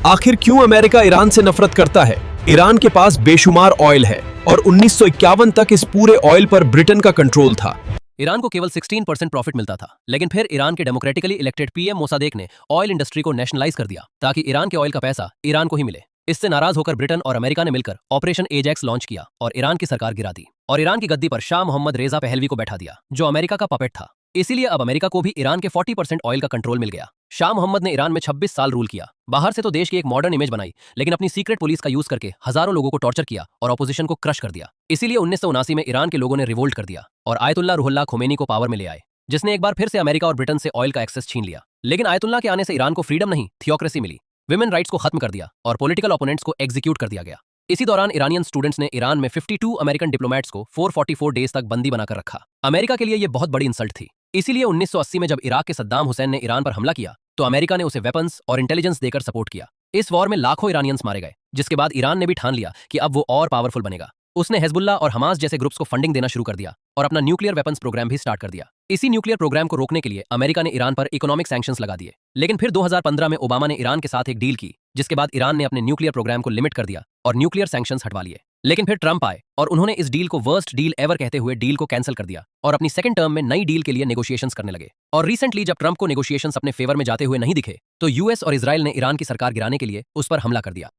आखिर क्यों America Iran से नफरत करता है? ईरान के पास बेशुमार ऑयल है और 1951 तक इस पूरे ऑयल पर ब्रिटेन का कंट्रोल था। ईरान को केवल 16% प्रॉफिट मिलता था, लेकिन फिर ईरान के डेमोक्रेटिकली इलेक्टेड पीएम मोसादेक ने ऑयल इंडस्ट्री को नेशनलाइज कर दिया ताकि ईरान के ऑयल का पैसा ईरान को ही मिले। इससे नाराज होकर ब्रिटेन और अमेरिका ने मिलकर ऑपरेशन एजैक्स लॉन्च किया और ईरान की सरकार गिरा दी और ईरान की गद्दी पर शाह मोहम्मद रेजा पहलवी को बैठा दिया, जो अमेरिका का पपेट था। इसीलिए अब अमेरिका को भी ईरान के 40% ऑयल का कंट्रोल मिल गया। शाह मोहम्मद ने ईरान में 26 साल रूल किया। बाहर से तो देश की एक मॉडर्न इमेज बनाई, लेकिन अपनी सीक्रेट पुलिस का यूज करके हजारों लोगों को टॉर्चर किया और ऑपोजिशन को क्रश कर दिया। इसीलिए 1979 में ईरान के लोगों ने रिवोल्ट कर दिया और आयतुल्ला रुहुल्लाह खोमेनी को पावर में ले आए, जिसने एक बार फिर से अमेरिका और ब्रिटेन से ऑयल का एक्सेस छीन लिया। लेकिन आयतुल्ला के आने से ईरान को फ्रीडम नहीं, थियोक्रेसी मिली। विमेन राइट्स को खत्म कर दिया और पॉलिटिकल ओपोनेंट्स को एग्जीक्यूट कर दिया गया। इसी दौरान ईरानियन स्टूडेंट्स ने ईरान में 52 अमेरिकन डिप्लोमेट्स को 444 डेज तक बंदी बनाकर रखा। अमेरिका के लिए यह बहुत बड़ी इंसल्ट थी। इसीलिए 1980 में जब इराक के सद्दाम हुसैन ने ईरान पर हमला किया तो अमेरिका ने उसे वेपन्स और इंटेलिजेंस देकर सपोर्ट किया। इस वॉर में लाखों ईरानियंस मारे गए, जिसके बाद ईरान ने भी ठान लिया कि अब वो और पावरफुल बनेगा। उसने हिजबुल्ला और हमास जैसे ग्रुप्स को फंडिंग देना शुरू कर दिया और अपना न्यूक्लियर वेपन्स प्रोग्राम भी स्टार्ट कर दिया। इसी न्यूक्लियर प्रोग्राम को रोकने के लिए अमेरिका ने ईरान पर इकोनॉमिक सैंक्शंस लगा दिए। लेकिन फिर 2015 में ओबामा ने ईरान के साथ एक डील की, जिसके बाद ईरान ने अपने न्यूक्लियर प्रोग्राम को लिमिट कर दिया और न्यूक्लियर सैंक्शंस हटवा लिए। लेकिन फिर ट्रंप आए और उन्होंने इस डील को वर्स्ट डील एवर कहते हुए डील को कैंसिल कर दिया और अपनी सेकंड टर्म में नई डील के लिए नेगोशिएशंस करने लगे। और रिसेंटली जब ट्रंप को नेगोशिएशंस अपने फेवर में जाते हुए नहीं दिखे तो यूएस और इजराइल ने ईरान की सरकार गिराने के लिए उस पर हमला कर दिया।